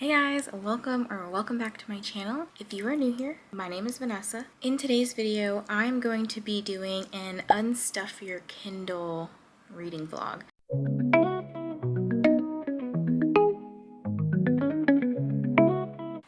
Hey guys, welcome back to my channel. If you are new here, my name is Vanessa. In today's video, I'm going to be doing an Unstuff Your Kindle reading vlog.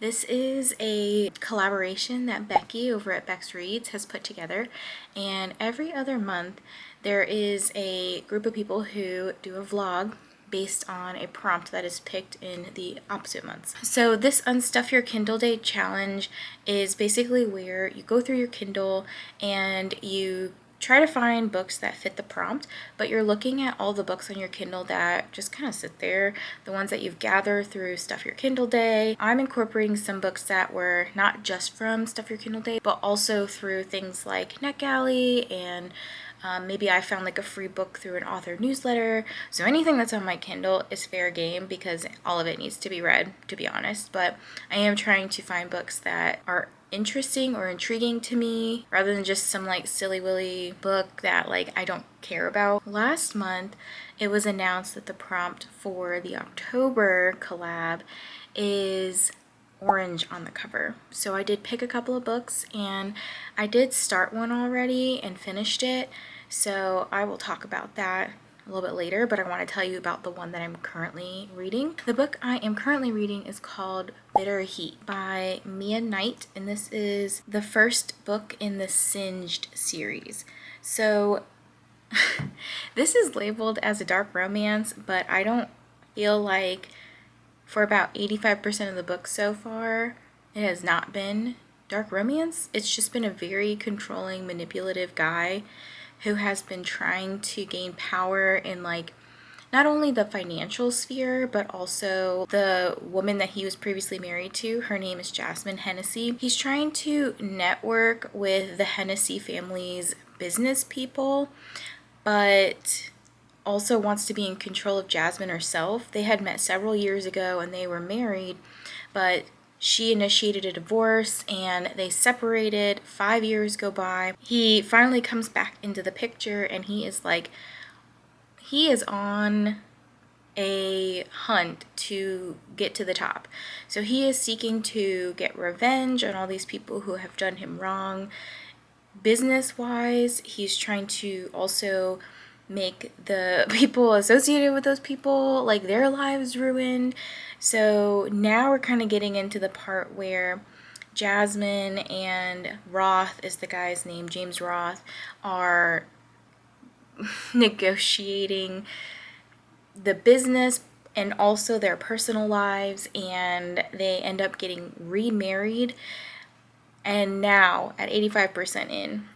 This is a collaboration that Beccie over at Bex Reads has put together, and every other month there is a group of people who do a vlog based on a prompt that is picked in the opposite months. So this Unstuff Your Kindle Day challenge is basically where you go through your Kindle and you try to find books that fit the prompt, but you're looking at all the books on your Kindle that just kind of sit there, the ones that you've gathered through Stuff Your Kindle Day. I'm incorporating some books that were not just from Stuff Your Kindle Day, but also through things like NetGalley, and maybe I found like a free book through an author newsletter. So anything that's on my Kindle is fair game because all of it needs to be read, to be honest. But I am trying to find books that are interesting or intriguing to me rather than just some like silly willy book that like I don't care about. Last month it was announced that the prompt for the October collab is orange on the cover. So I did pick a couple of books and I did start one already and finished it. So I will talk about that a little bit later, but I want to tell you about the one that I'm currently reading. The book I am currently reading is called Bitter Heat by Mia Knight, and this is the first book in the Singed series. So this is labeled as a dark romance, but I don't feel like for about 85% of the book so far, it has not been dark romance. It's just been a very controlling, manipulative guy who has been trying to gain power in like not only the financial sphere, but also the woman that he was previously married to. Her name is Jasmine Hennessy. He's trying to network with the Hennessy family's business people, but also wants to be in control of Jasmine herself. They had met several years ago and they were married, but she initiated a divorce and they separated. 5 years go by. He finally comes back into the picture and he is on a hunt to get to the top. So he is seeking to get revenge on all these people who have done him wrong. Business-wise, he's trying to also make the people associated with those people, like, their lives ruined. So now we're kind of getting into the part where Jasmine and Roth is the guy's name, James Roth, are negotiating the business and also their personal lives, and they end up getting remarried. And now at 85% in,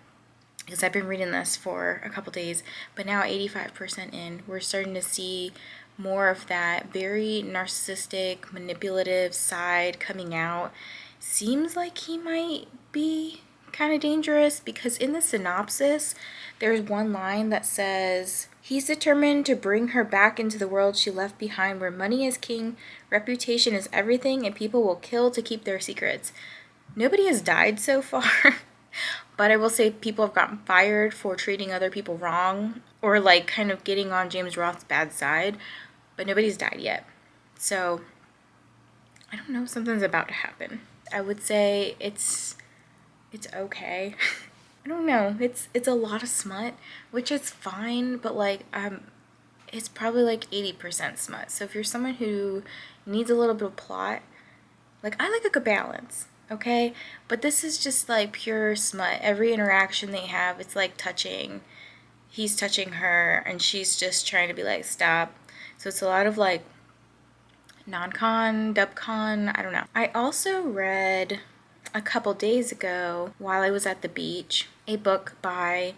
because I've been reading this for a couple days, but now 85% in, we're starting to see more of that very narcissistic, manipulative side coming out. Seems like he might be kind of dangerous because in the synopsis, there's one line that says, he's determined to bring her back into the world she left behind where money is king, reputation is everything, and people will kill to keep their secrets. Nobody has died so far. But I will say people have gotten fired for treating other people wrong or like kind of getting on James Roth's bad side, but nobody's died yet. So I don't know, something's about to happen. I would say it's okay. I don't know. It's a lot of smut, which is fine, but like it's probably like 80% smut. So if you're someone who needs a little bit of plot, like I like a good balance. Okay, but this is just like pure smut. Every interaction they have, it's like touching. He's touching her and she's just trying to be like, stop. So it's a lot of like non-con, dub-con, I don't know. I also read a couple days ago while I was at the beach a book by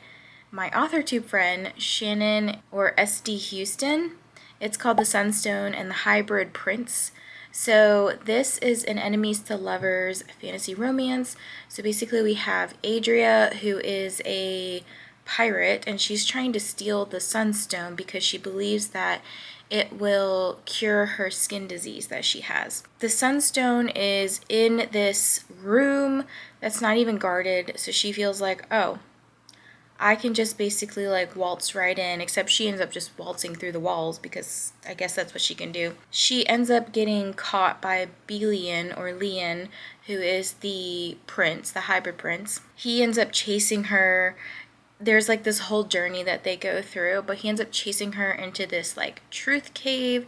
my AuthorTube friend Shanon, or SD Houston. It's called The Sunstone and the Hybrid Prince. So this is an enemies to lovers fantasy romance. So basically we have Adria, who is a pirate, and she's trying to steal the Sunstone because she believes that it will cure her skin disease that she has. The Sunstone is in this room that's not even guarded, so she feels like, oh, I can just basically like waltz right in, except she ends up just waltzing through the walls because I guess that's what she can do. She ends up getting caught by Belian or Leon, who is the prince, the hybrid prince. He ends up chasing her. There's like this whole journey that they go through, but he ends up chasing her into this like truth cave,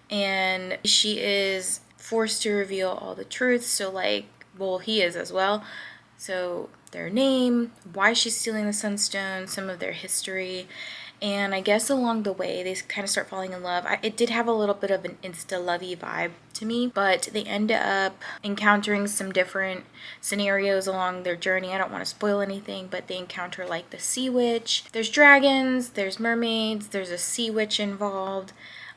and she is forced to reveal all the truths. So like, well, he is as well. So their name, why she's stealing the sunstone, some of their history, and I guess along the way they kind of start falling in love. It did have a little bit of an insta-lovey vibe to me, but they end up encountering some different scenarios along their journey. I don't want to spoil anything, but they encounter like the sea witch. There's dragons, there's mermaids, there's a sea witch involved.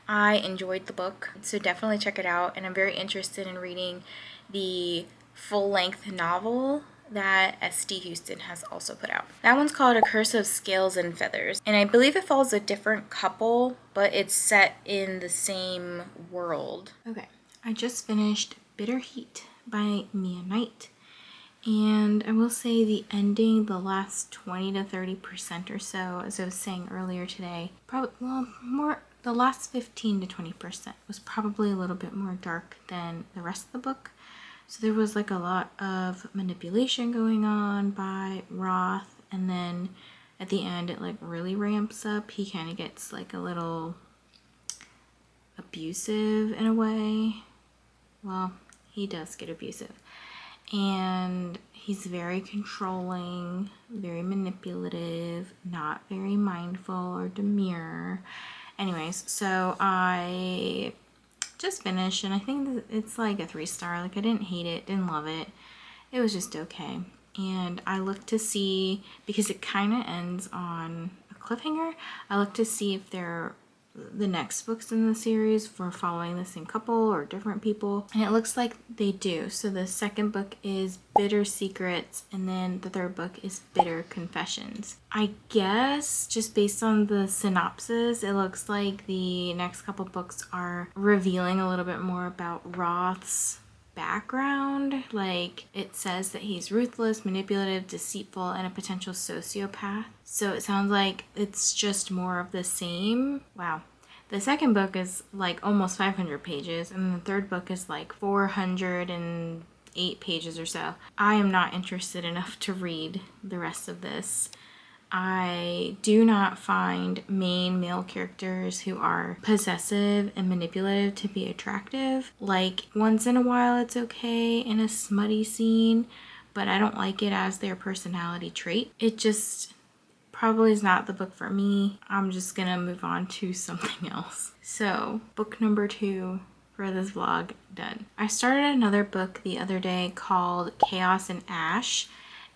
I enjoyed the book, so definitely check it out, and I'm very interested in reading the full-length novel that S.D. Houston has also put out. That one's called A Curse of Scales and Feathers, and I believe it follows a different couple, but it's set in the same world. Okay, I just finished Bitter Heat by Mia Knight, and I will say the ending, the last 20 to 30% or so, as I was saying earlier today, the last 15 to 20% was probably a little bit more dark than the rest of the book. So there was like a lot of manipulation going on by Roth, and then at the end it like really ramps up. He kind of gets like a little abusive in a way. Well, he does get abusive. And he's very controlling, very manipulative, not very mindful or demure. Anyways, so I just finished, and I think it's like a 3-star. Like, I didn't hate it, didn't love it. It was just okay. And I looked to see, because it kind of ends on a cliffhanger, I looked to see if the next books in the series were following the same couple or different people, and it looks like they do. So the second book is Bitter Secrets, and then the third book is Bitter Confessions. I guess just based on the synopsis, it looks like the next couple books are revealing a little bit more about Roth's background. Like, it says that he's ruthless, manipulative, deceitful, and a potential sociopath. So it sounds like it's just more of the same. Wow. The second book is like almost 500 pages, and the third book is like 408 pages or so. I am not interested enough to read the rest of this. I do not find main male characters who are possessive and manipulative to be attractive. Like, once in a while it's okay in a smutty scene, but I don't like it as their personality trait. It just probably is not the book for me. I'm just gonna move on to something else. So, book number 2 for this vlog done. I started another book the other day called Chaos and Ash,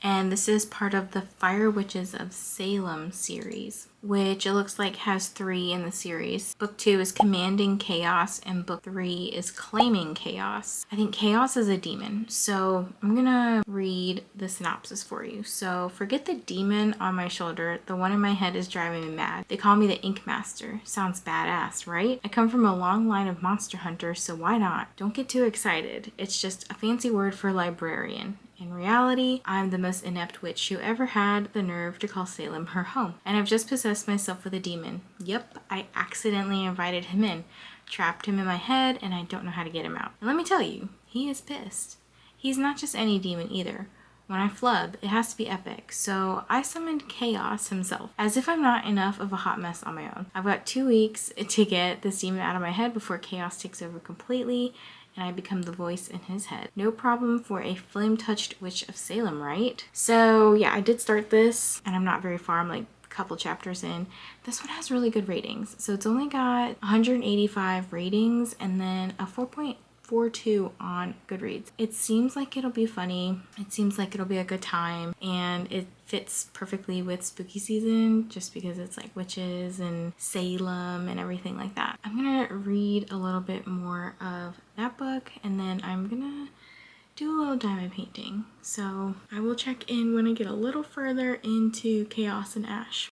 and this is part of the Fire Witches of Salem series, which it looks like has 3 in the series. Book 2 is Commanding Chaos, and book 3 is Claiming Chaos. I think Chaos is a demon, so I'm gonna read the synopsis for you. So, forget the demon on my shoulder. The one in my head is driving me mad. They call me the Ink Master. Sounds badass, right? I come from a long line of monster hunters, so why not? Don't get too excited. It's just a fancy word for librarian. In reality, I'm the most inept witch who ever had the nerve to call Salem her home. And I've just possessed myself with a demon. Yep, I accidentally invited him in, trapped him in my head, and I don't know how to get him out. And let me tell you, he is pissed. He's not just any demon either. When I flub, it has to be epic, so I summoned Chaos himself, as if I'm not enough of a hot mess on my own. I've got 2 weeks to get this demon out of my head before Chaos takes over completely, and I become the voice in his head. No problem for a flame-touched witch of Salem, right? So yeah, I did start this, and I'm not very far. I'm like a couple chapters in. This one has really good ratings. So it's only got 185 ratings, and then a 4.42 on Goodreads. It seems like it'll be funny. It seems like it'll be a good time, and it fits perfectly with spooky season just because it's like witches and Salem and everything like that. I'm gonna read a little bit more of that book, and then I'm gonna do a little diamond painting. So I will check in when I get a little further into Chaos and Ash.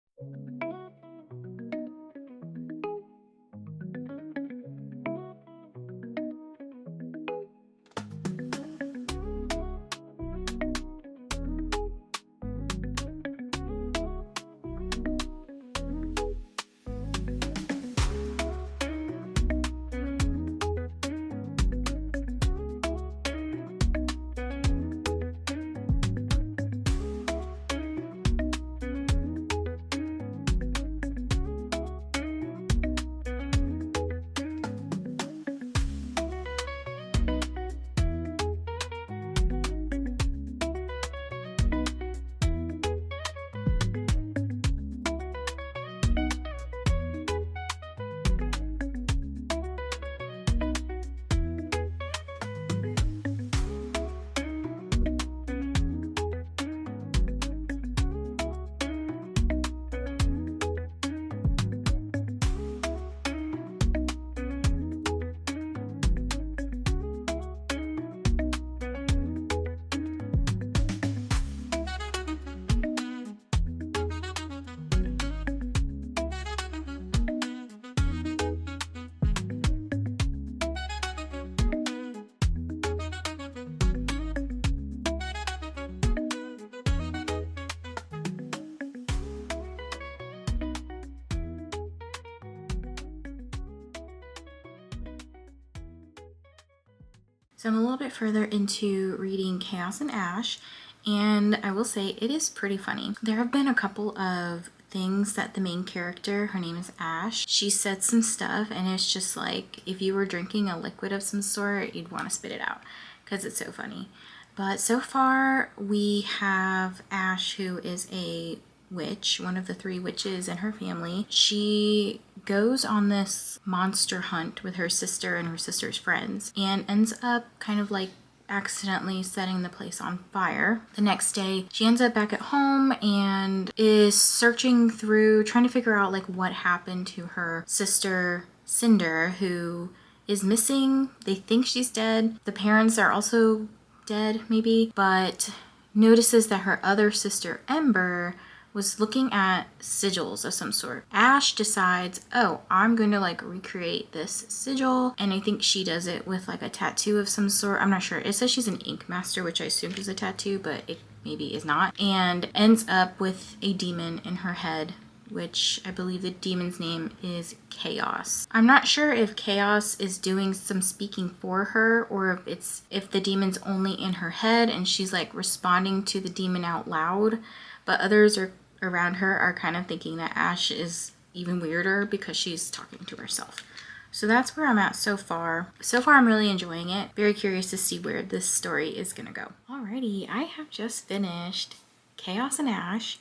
So I'm a little bit further into reading Chaos and Ash, and I will say it is pretty funny. There have been a couple of things that the main character, her name is Ash, she said some stuff and it's just like if you were drinking a liquid of some sort, you'd want to spit it out because it's so funny. But so far we have Ash, who is a witch, one of the 3 witches in her family. She goes on this monster hunt with her sister and her sister's friends and ends up kind of like accidentally setting the place on fire. The next day, she ends up back at home and is searching through, trying to figure out like what happened to her sister Cinder, who is missing. They think she's dead. The parents are also dead, maybe, but notices that her other sister Ember was looking at sigils of some sort. Ash decides, oh, I'm going to like recreate this sigil, and I think she does it with like a tattoo of some sort. I'm not sure. It says she's an ink master, which I assumed is a tattoo, but it maybe is not, and ends up with a demon in her head, which I believe the demon's name is Chaos. I'm not sure if Chaos is doing some speaking for her or if the demon's only in her head and she's like responding to the demon out loud, but others around her are kind of thinking that Ash is even weirder because she's talking to herself. So that's where I'm at so far. So far, I'm really enjoying it. Very curious to see where this story is gonna go. Alrighty, I have just finished Chaos and Ash,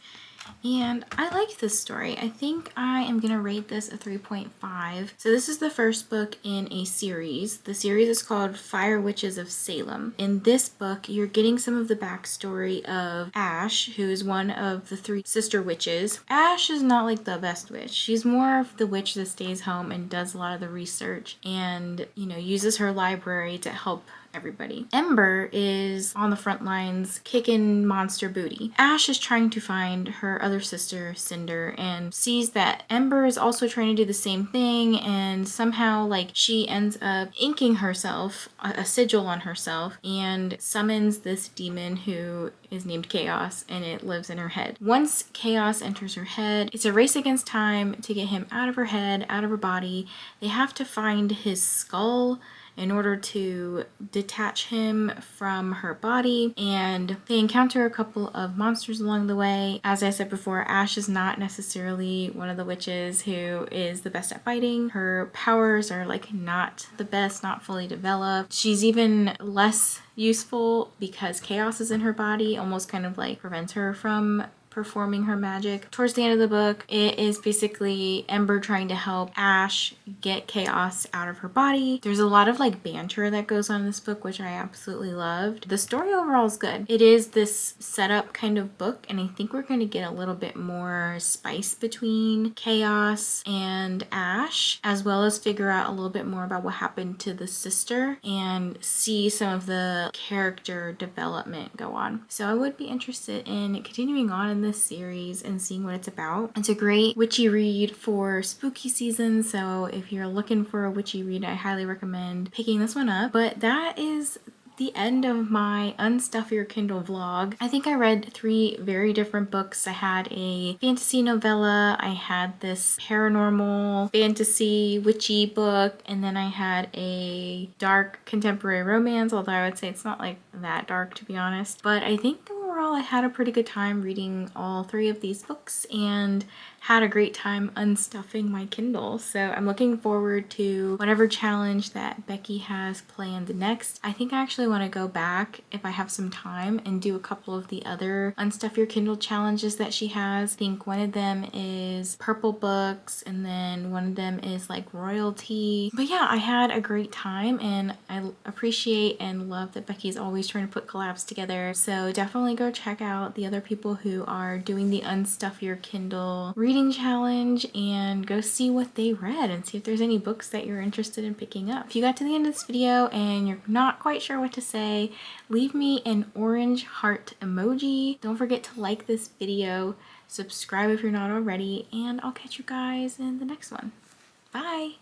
and I like this story. I think I am gonna rate this a 3.5. So this is the first book in a series. The series is called Fire Witches of Salem. In this book, you're getting some of the backstory of Ash, who is one of the 3 sister witches. Ash is not like the best witch. She's more of the witch that stays home and does a lot of the research and, you know, uses her library to help everybody. Ember is on the front lines kicking monster booty. Ash is trying to find her other sister Cinder and sees that Ember is also trying to do the same thing, and somehow like she ends up inking herself, a sigil on herself, and summons this demon who is named Chaos, and it lives in her head. Once Chaos enters her head, it's a race against time to get him out of her head, out of her body. They have to find his skull in order to detach him from her body, and they encounter a couple of monsters along the way. As I said before, Ash is not necessarily one of the witches who is the best at fighting. Her powers are like not the best, not fully developed. She's even less useful because Chaos is in her body, almost kind of like prevents her from performing her magic. Towards the end of the book, it is basically Ember trying to help Ash get Chaos out of her body. There's a lot of like banter that goes on in this book, which I absolutely loved. The story overall is good. It is this setup kind of book, and I think we're going to get a little bit more spice between Chaos and Ash, as well as figure out a little bit more about what happened to the sister and see some of the character development go on. So I would be interested in continuing on in this series and seeing what it's about. It's a great witchy read for spooky season, so if you're looking for a witchy read, I highly recommend picking this one up. But that is the end of my Unstuff Your Kindle vlog. I think I read 3 very different books. I had a fantasy novella, I had this paranormal fantasy witchy book, and then I had a dark contemporary romance, although I would say it's not like that dark, to be honest. But I think overall I had a pretty good time reading all 3 of these books and had a great time unstuffing my Kindle. So I'm looking forward to whatever challenge that Beccie has planned next. I think I actually want to go back if I have some time and do a couple of the other Unstuff Your Kindle challenges that she has. I think one of them is purple books, and then one of them is like royalty. But yeah, I had a great time, and I appreciate and love that Beccie's always trying to put collabs together. So definitely go check out the other people who are doing the Unstuff Your Kindle reading challenge and go see what they read and see if there's any books that you're interested in picking up. If you got to the end of this video and you're not quite sure what to say, leave me an orange heart emoji. Don't forget to like this video, subscribe if you're not already, and I'll catch you guys in the next one. Bye!